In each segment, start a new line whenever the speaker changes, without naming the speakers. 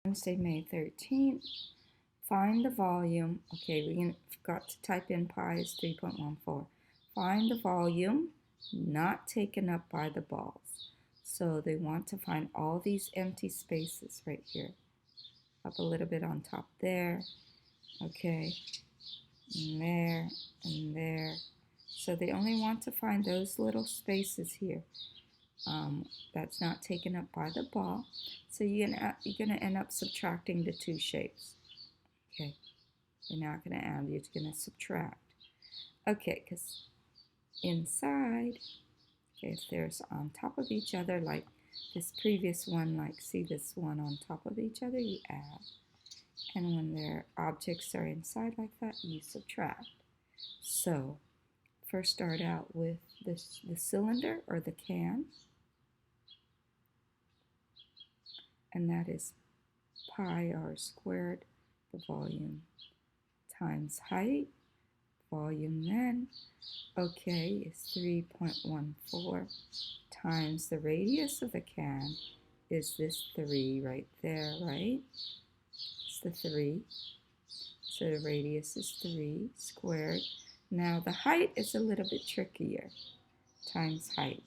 Wednesday, May 13th. Find the volume. Okay, we forgot to type in pi is 3.14. Find the volume not taken up by the balls. So they want to find all these empty spaces right here. Up a little bit on top there. Okay, and there, and there. So they only want to find those little spaces here. That's not taken up by the ball. So you're gonna end up subtracting the two shapes. Okay, you're not gonna add, you're gonna subtract. Okay, because inside, okay, if there's on top of each other, like this previous one, like see this one on top of each other, you add. And when their objects are inside like that, you subtract. So first start out with the cylinder or the can. And that is pi r squared, the volume, times height. Volume then, okay, is 3.14 times the radius of the can is this 3 right there, right? It's the 3. So the radius is 3 squared. Now the height is a little bit trickier. Times height.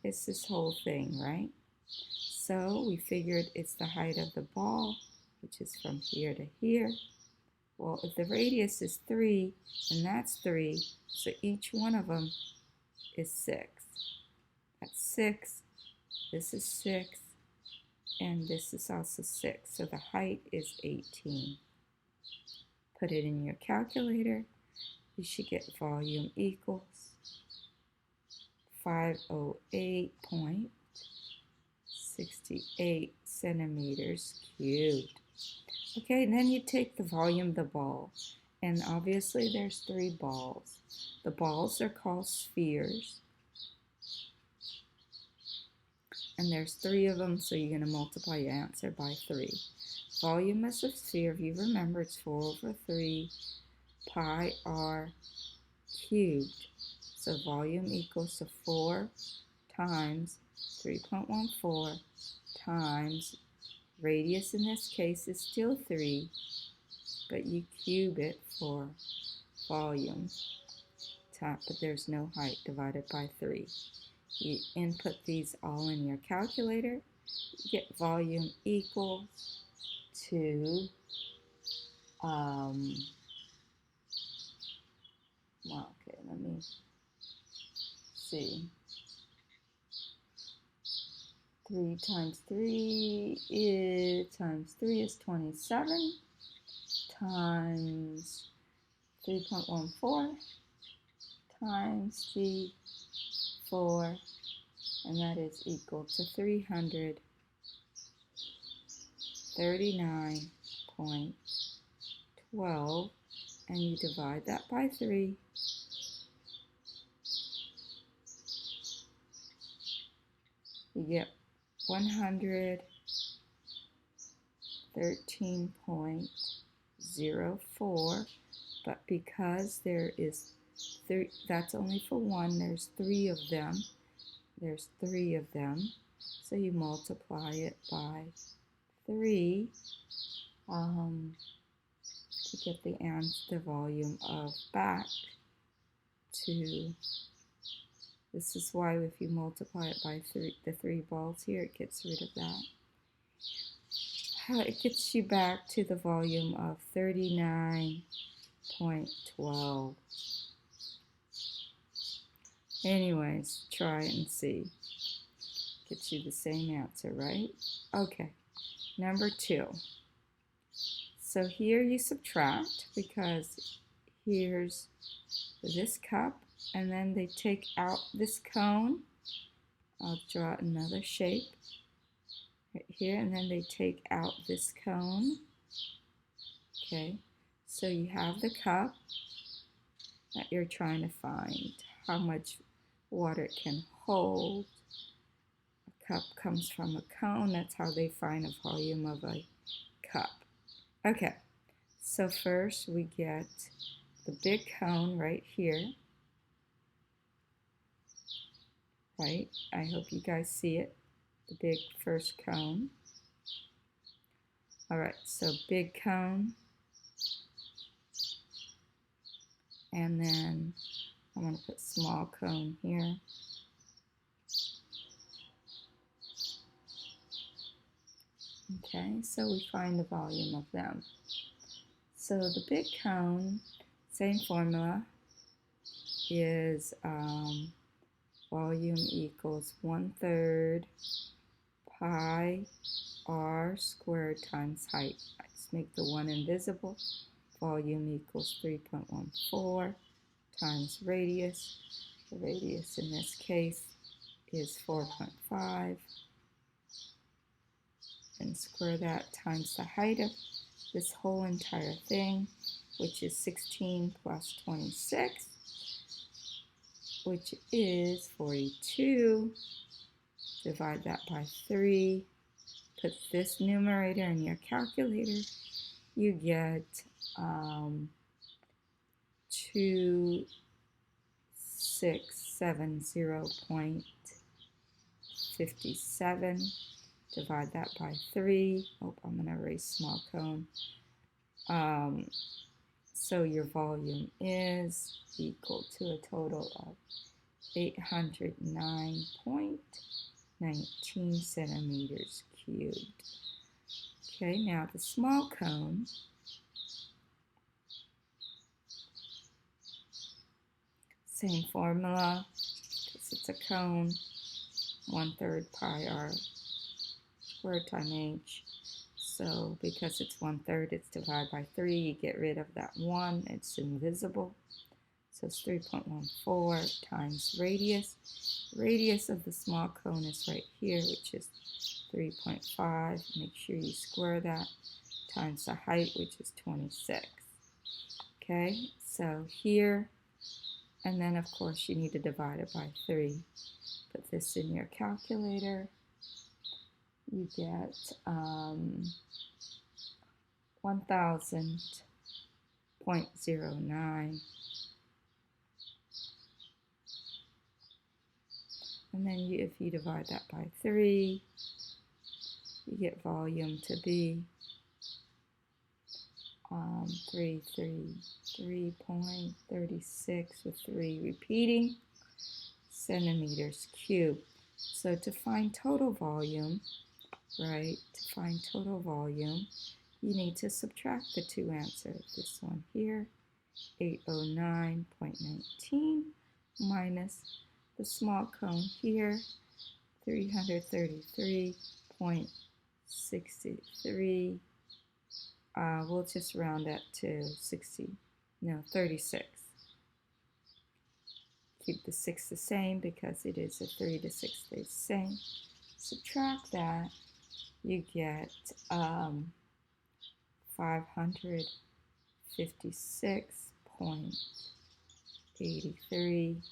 It's this whole thing, right? So we figured it's the height of the ball, which is from here to here. Well, if the radius is 3, and that's 3, so each one of them is 6. That's 6, this is 6, and this is also 6. So the height is 18. Put it in your calculator. You should get volume equals 508.68 centimeters cubed. Okay, and then you take the volume of the ball, and obviously there's 3 balls. The balls are called spheres, and there's 3 of them, so you're going to multiply your answer by 3. Volume of a sphere, if you remember, it's 4/3 pi r cubed. So volume equals to 4 times 3.14 times, radius in this case is still 3, but you cube it for volume, but there's no height, divided by 3. You input these all in your calculator, you get volume equals to, well, okay, let me see. 3 times 3 is 27 times 3.14 times G4, and that is equal to 339.12, and you divide that by 3. You get 113.04, but because there is 3, that's only for one, there's 3 of them. There's 3 of them, so you multiply it by 3 to get the volume of back to. This is why if you multiply it by 3, the 3 balls here, it gets rid of that. It gets you back to the volume of 39.12. Anyways, try it and see. Gets you the same answer, right? Okay, number 2. So here you subtract because here's this cup, and then they take out this cone. I'll draw another shape right here, and then they take out this cone. Okay, so you have the cup that you're trying to find how much water it can hold. A cup comes from a cone. That's how they find a volume of a cup. Okay, so first we get the big cone right here. Right, I hope you guys see it, the big first cone. All right, so big cone, and then I'm going to put small cone here. Okay, so we find the volume of them. So the big cone, same formula, is volume equals 1/3 pi r squared times height. I just make the 1 invisible. Volume equals 3.14 times radius. The radius in this case is 4.5. And square that times the height of this whole entire thing, which is 16 plus 26, which is 42. Divide that by 3. Put this numerator in your calculator. You get 2670.57. Divide that by 3. Oh, I'm going to erase small cone. So your volume is equal to a total of 809.19 centimeters cubed. Okay, now the small cone. Same formula, because it's a cone, 1/3 pi r squared times h. So because it's 1/3, it's divided by 3. You get rid of that 1. It's invisible. So it's 3.14 times radius. Radius of the small cone is right here, which is 3.5. Make sure you square that times the height, which is 26. Okay, so here, and then of course you need to divide it by 3. Put this in your calculator. You get 1000.09. And then if you divide that by 3, you get volume to be 333.36 with 3 repeating centimeters cubed. So to find total volume, right, to find total volume, you need to subtract the two answers. This one here, 809.19 minus the small cone here, 333.63. We'll just round that to 36. Keep the 6 the same because it is a 3 to 6 stays the same. Subtract that, you get 556.83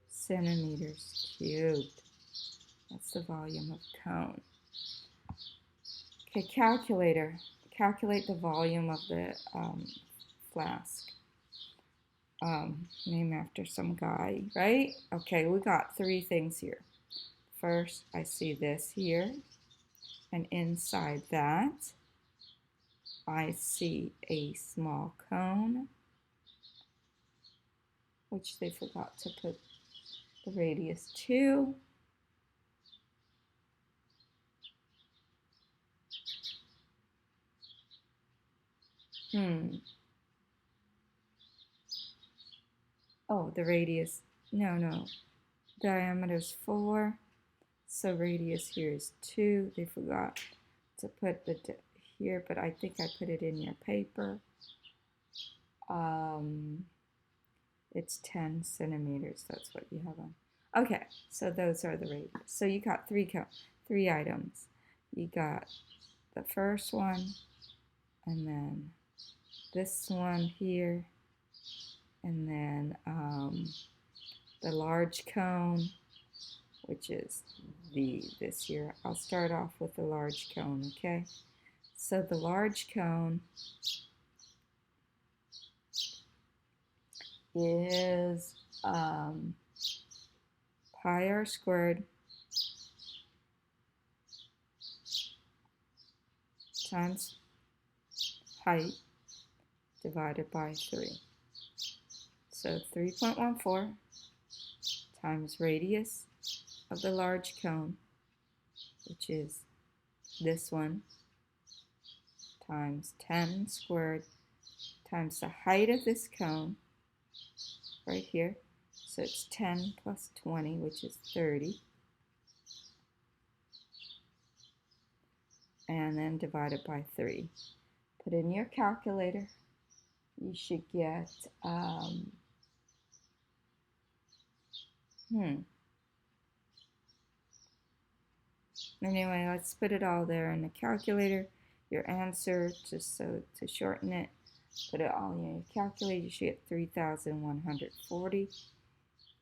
centimeters cubed. That's the volume of cone. Okay, calculator. Calculate the volume of the flask. Name after some guy, right? Okay, we got 3 things here. First, I see this here, and inside that, I see a small cone, which they forgot to put the radius to. Oh, the radius, no. Diameter is 4, so radius here is 2. They forgot to put the here, but I think I put it in your paper. It's 10 centimeters. That's what you have on. Okay, so those are the radius. So you got 3 items. You got the first one, and then this one here, and then the large cone, which is this here. I'll start off with the large cone, okay? So the large cone is pi r squared times height divided by 3. So 3.14 times radius of the large cone, which is this one, times 10 squared times the height of this cone right here. So it's 10 plus 20, which is 30. And then divided by 3. Put in your calculator. You should get, Anyway, let's put it all there in the calculator. Your answer, just so to shorten it, put it all in your calculator. You should get 3,140.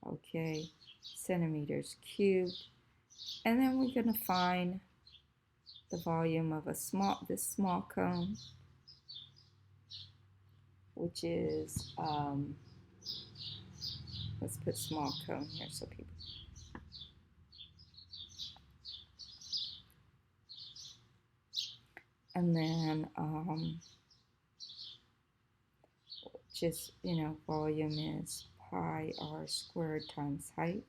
Okay, centimeters cubed. And then we're going to find the volume of this small cone, which is, let's put small cone here so people. And then, just, volume is pi r squared times height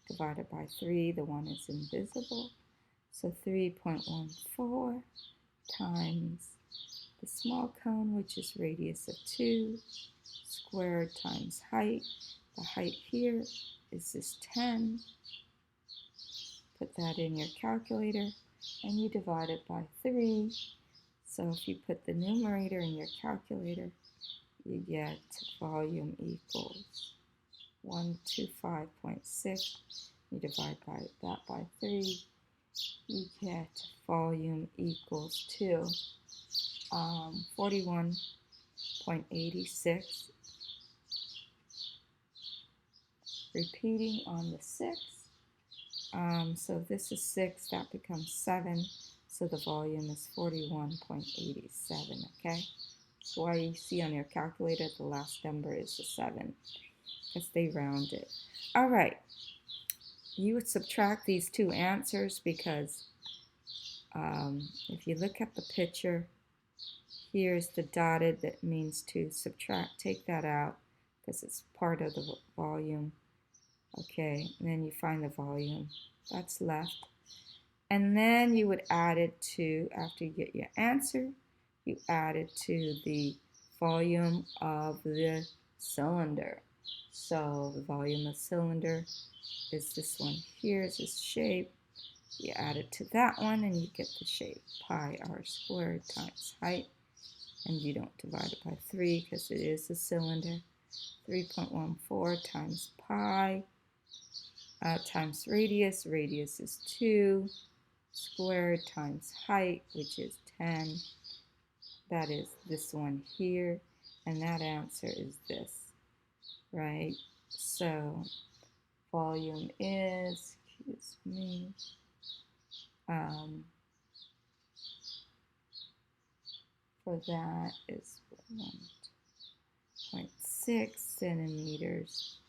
divided by 3. The 1 is invisible. So 3.14 times the small cone, which is radius of 2, squared times height. The height here is this 10. Put that in your calculator, and you divide it by 3. So if you put the numerator in your calculator, you get volume equals 125.6. You divide that by 3. You get volume equals to 41.86. Repeating on the 6. So this is 6, that becomes 7. So the volume is 41.87, okay? That's why you see on your calculator the last number is the 7, because they round it. All right, you would subtract these two answers because if you look at the picture, here's the dotted, that means to subtract. Take that out because it's part of the volume. Okay, and then you find the volume that's left. And then you would add it to, after you get your answer, you add it to the volume of the cylinder. So the volume of cylinder is this one here, is this shape. You add it to that one and you get the shape, pi r squared times height. And you don't divide it by 3 because it is a cylinder. 3.14 times pi times radius. Radius is 2. Squared times height, which is 10. That is this one here, and that answer is this, right? So volume is, excuse me, for that is 1.6 centimeters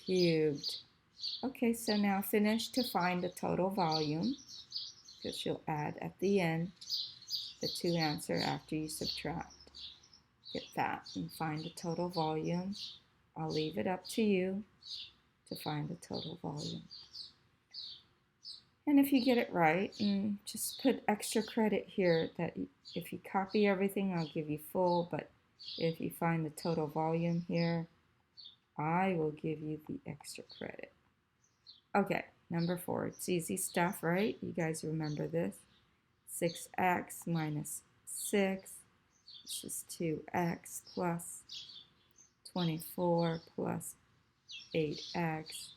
cubed. Okay, so now finish to find the total volume, because you'll add at the end the two answer after you subtract. Get that and find the total volume. I'll leave it up to you to find the total volume. And if you get it right, and just put extra credit here that if you copy everything, I'll give you full, but if you find the total volume here, I will give you the extra credit. Okay, number 4, it's easy stuff, right? You guys remember this. 6x minus 6, this is 2x plus 24 plus 8x.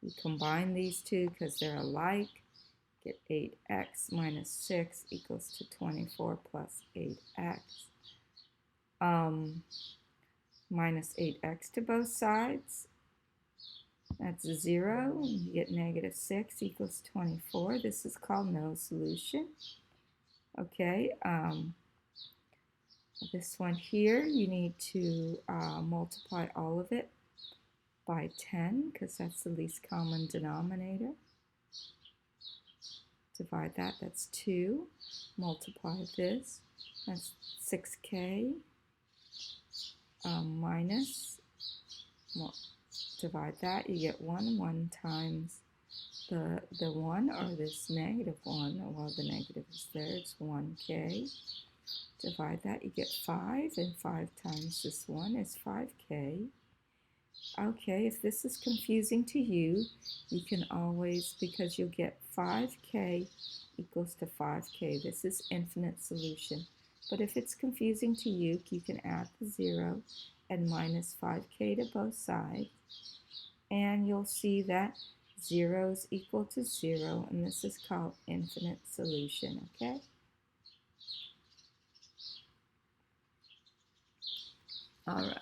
You combine these two because they're alike. Get 8x minus 6 equals to 24 plus 8x. Minus 8x to both sides. That's 0. You get negative 6 equals 24. This is called no solution. Okay. This one here, you need to multiply all of it by 10 because that's the least common denominator. Divide that, that's 2. Multiply this, that's 6k minus, divide that, you get 1. 1 times the 1, or this negative 1, well, the negative is there, it's 1k. Divide that, you get 5, and 5 times this 1 is 5k. Okay, if this is confusing to you, you can always, because you'll get 5k equals to 5k. This is infinite solution. But if it's confusing to you, you can add the 0 and minus 5k to both sides. And you'll see that 0 is equal to 0, and this is called infinite solution, okay? All right.